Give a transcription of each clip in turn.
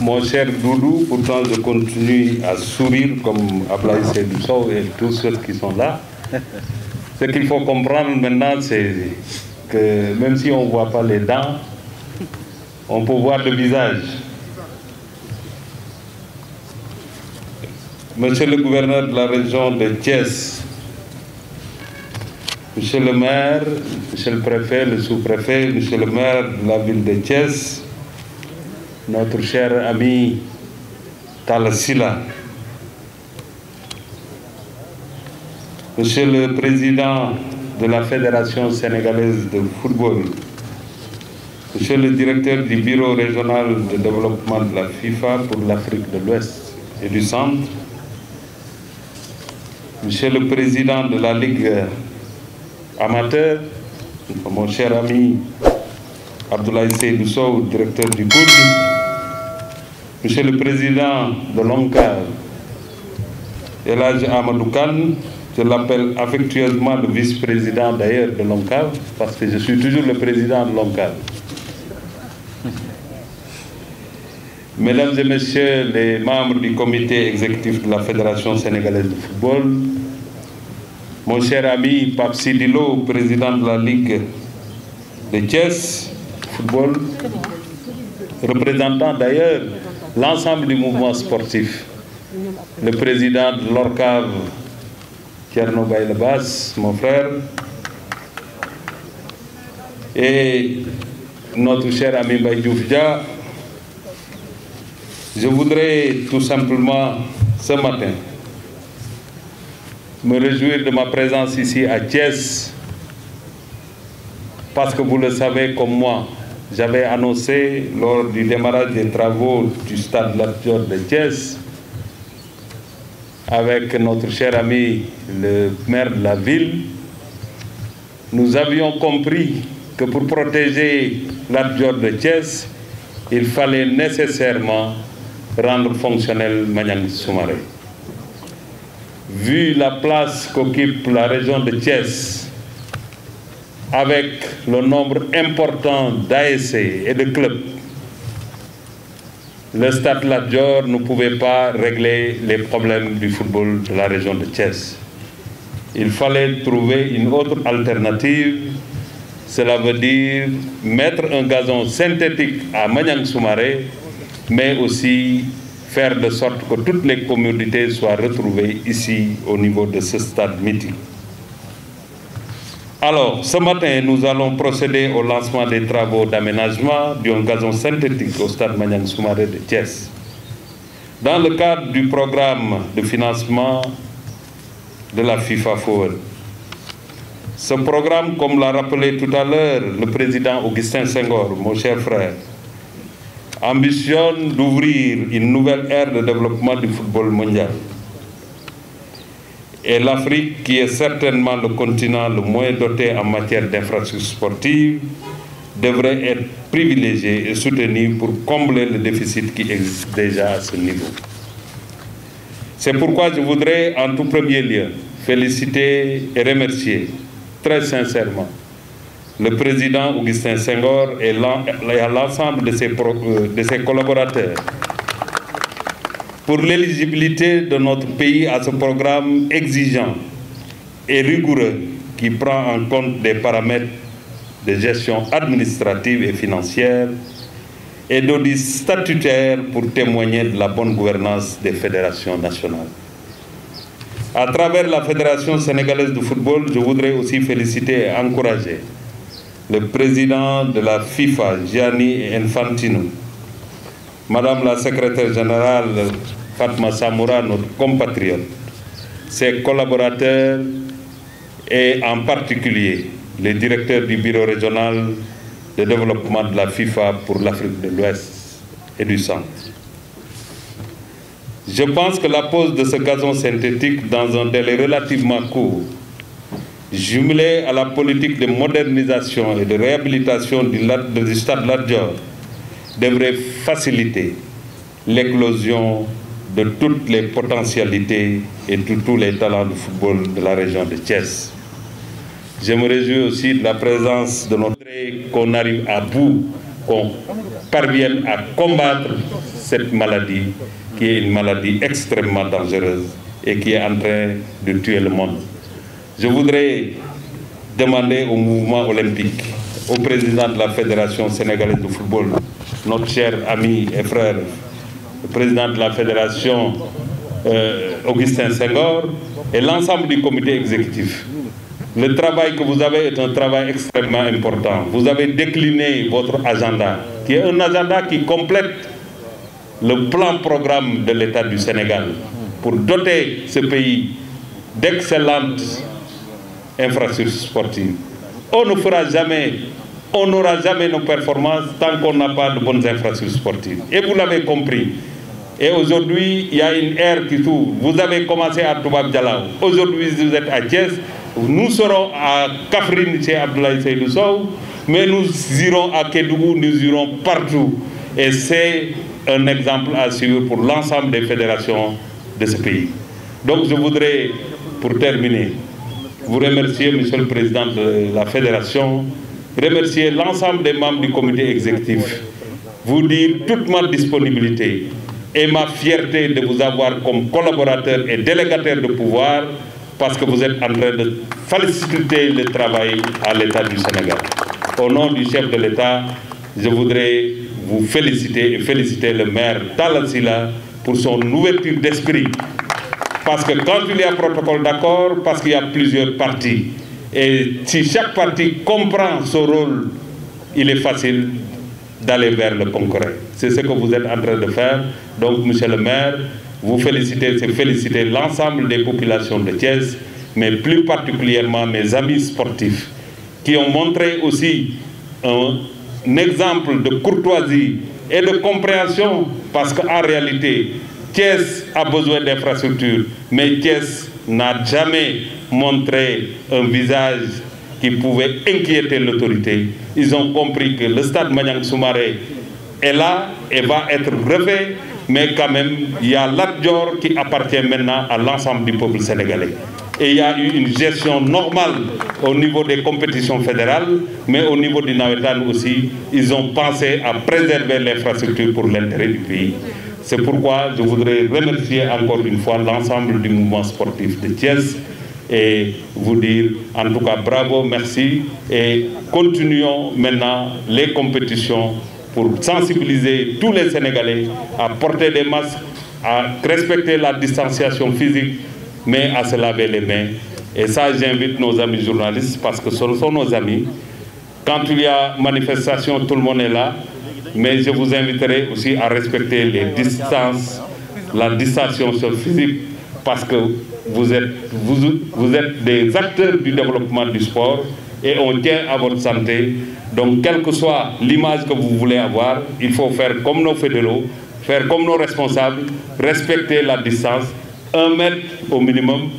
mon cher Doudou, pourtant je continue à sourire comme Ablaye Seydou Sow et tous ceux qui sont là. Ce qu'il faut comprendre maintenant, c'est que même si on ne voit pas les dents, on peut voir le visage. Monsieur le gouverneur de la région de Thiès, Monsieur le maire, Monsieur le préfet, le sous-préfet, Monsieur le maire de la ville de Thiès, notre cher ami Talla Sylla, Monsieur le président de la Fédération sénégalaise de football, Monsieur le directeur du bureau régional de développement de la FIFA pour l'Afrique de l'Ouest et du Centre, Monsieur le président de la Ligue amateur, mon cher ami Abdoulaye Seydou Sow, directeur du COUD, Monsieur le président de l'ONCAV, El Hadj Amadou Kane, je l'appelle affectueusement le vice-président d'ailleurs de l'ONCAV, parce que je suis toujours le président de l'ONCAV. Mesdames et messieurs les membres du comité exécutif de la Fédération sénégalaise de football, mon cher ami Pape Sidilo, président de la Ligue de Thiès football, représentant d'ailleurs l'ensemble du mouvement sportif, le président de l'ORCAV, Thierno Baye Bass, mon frère, et notre cher ami Baye Diouf Dia. Je voudrais tout simplement ce matin me réjouir de ma présence ici à Thiès, parce que vous le savez comme moi, j'avais annoncé lors du démarrage des travaux du stade Lat Dior de Thiès, avec notre cher ami le maire de la ville, nous avions compris que pour protéger Lat Dior de Thiès, il fallait nécessairement rendre fonctionnel Maniang Soumaré. Vu la place qu'occupe la région de Thiès, avec le nombre important d'ASC et de clubs, le stade Lat Dior ne pouvait pas régler les problèmes du football de la région de Thiès. Il fallait trouver une autre alternative. Cela veut dire mettre un gazon synthétique à Maniang Soumaré, mais aussi faire de sorte que toutes les commodités soient retrouvées ici au niveau de ce stade mythique. Alors, ce matin, nous allons procéder au lancement des travaux d'aménagement d'un gazon synthétique au stade Maniang Soumaré de Thiès. Dans le cadre du programme de financement de la FIFA Forward. Ce programme, comme l'a rappelé tout à l'heure le président Augustin Senghor, mon cher frère, ambitionne d'ouvrir une nouvelle ère de développement du football mondial. Et l'Afrique, qui est certainement le continent le moins doté en matière d'infrastructures sportives, devrait être privilégiée et soutenue pour combler le déficit qui existe déjà à ce niveau. C'est pourquoi je voudrais en tout premier lieu féliciter et remercier très sincèrement le président Augustin Senghor et l'ensemble de ses collaborateurs pour l'éligibilité de notre pays à ce programme exigeant et rigoureux qui prend en compte des paramètres de gestion administrative et financière et d'audit statutaire pour témoigner de la bonne gouvernance des fédérations nationales. À travers la Fédération sénégalaise de football, je voudrais aussi féliciter et encourager le président de la FIFA, Gianni Infantino, Madame la secrétaire générale Fatma Samoura, notre compatriote, ses collaborateurs et en particulier les directeurs du bureau régional de développement de la FIFA pour l'Afrique de l'Ouest et du Centre. Je pense que la pose de ce gazon synthétique dans un délai relativement court, jumelé à la politique de modernisation et de réhabilitation du stade Lat Dior, devrait faciliter l'éclosion de toutes les potentialités et de tous les talents du football de la région de Thiès. Je me réjouis aussi de la présence de notre qu'on arrive à bout qu'on parvienne à combattre cette maladie qui est une maladie extrêmement dangereuse et qui est en train de tuer le monde. Je voudrais demander au mouvement olympique, au président de la Fédération sénégalaise de football, notre cher ami et frère, le président de la Fédération Augustin Senghor et l'ensemble du comité exécutif. Le travail que vous avez est un travail extrêmement important. Vous avez décliné votre agenda, qui est un agenda qui complète le plan-programme de l'État du Sénégal pour doter ce pays d'excellentes infrastructures sportives. On n'aura jamais nos performances tant qu'on n'a pas de bonnes infrastructures sportives. Et vous l'avez compris. Et aujourd'hui, il y a une ère qui s'ouvre. Vous avez commencé à Toubab Dialaw. Aujourd'hui, vous êtes à Thiès. Nous serons à Kaffrine chez Abdoulaye Seydou Sow. Mais nous irons à Kédougou, nous irons partout. Et c'est un exemple à suivre pour l'ensemble des fédérations de ce pays. Donc je voudrais, pour terminer, vous remercier, Monsieur le Président de la Fédération, remercier l'ensemble des membres du comité exécutif, vous dire toute ma disponibilité et ma fierté de vous avoir comme collaborateur et délégataire de pouvoir parce que vous êtes en train de faciliter le travail à l'État du Sénégal. Au nom du chef de l'État, je voudrais vous féliciter et féliciter le maire Talla Sylla pour son ouverture d'esprit. Parce que quand il y a protocole d'accord, parce qu'il y a plusieurs partis. Et si chaque parti comprend son rôle, il est facile d'aller vers le concret. C'est ce que vous êtes en train de faire. Donc, monsieur le maire, vous félicitez, c'est féliciter l'ensemble des populations de Thiès, mais plus particulièrement mes amis sportifs, qui ont montré aussi un exemple de courtoisie et de compréhension, parce qu'en réalité, Thiès a besoin d'infrastructures, mais Thiès n'a jamais montré un visage qui pouvait inquiéter l'autorité. Ils ont compris que le stade Maniang Soumaré est là et va être refait, mais quand même, il y a Lat Dior qui appartient maintenant à l'ensemble du peuple sénégalais. Et il y a eu une gestion normale au niveau des compétitions fédérales, mais au niveau du Nawetan aussi, ils ont pensé à préserver l'infrastructure pour l'intérêt du pays. C'est pourquoi je voudrais remercier encore une fois l'ensemble du mouvement sportif de Thiès et vous dire en tout cas bravo, merci et continuons maintenant les compétitions pour sensibiliser tous les Sénégalais à porter des masques, à respecter la distanciation physique, mais à se laver les mains. Et ça, j'invite nos amis journalistes parce que ce sont nos amis. Quand il y a manifestation, tout le monde est là. Mais je vous inviterai aussi à respecter les distances, la distanciation physique, parce que vous êtes des acteurs du développement du sport et on tient à votre santé. Donc, quelle que soit l'image que vous voulez avoir, il faut faire comme nos fédéraux, faire comme nos responsables, respecter la distance, 1 mètre au minimum,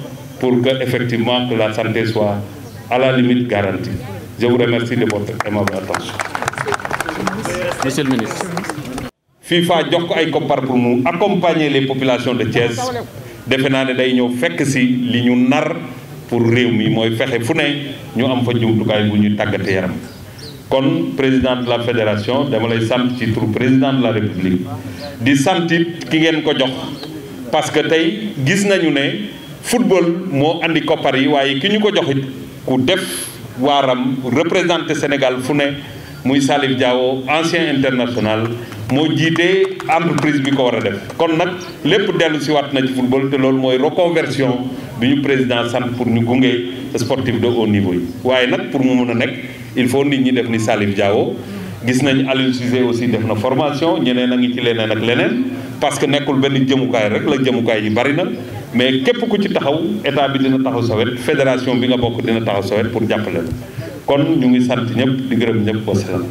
pour que, effectivement, que la santé soit à la limite garantie. Je vous remercie de votre aimable attention. Monsieur le ministre. FIFA jox ko ay koppar pour mu accompagner les populations de Thiès defe naa ne day ñëw fekk si li ñu nar pour réew mi mooy fexe fu ne ñu am fa jumtukaay bu ñuy tàggate yaram. Kon président de la fédération dama lay sant ci turu président de la république di santit ki ngeen ko jox parce que tey gis nañu ne football moo andi koppar yi waaye ki ñu ko joxit ku def waaram représenté Sénégal fu ne muy Salif Diao ancien international moo jiite entreprise bi ko war a def kon nag lépp dellu si waat na ci football te loolu mooy reconversion bi ñu président sant pour ñu gunge sportif de haut niveau yi waaye nag pour mu mën a nekk il faut nit ñi def ni Salif Diao gis nañ Aliou Cissé aussi def na formation ñeneen a ngi ci leneen ak leneen parce que nekkul benn jëmukaay rek la jëmukaay yi bari na mais képp ku ci taxaw état bi dina taxaw sa wet fédération bi nga bokk dina taxaw sa wet pour jàppale la kon ñu ngi sant ñëpp di gërëm ñëpp wasalaam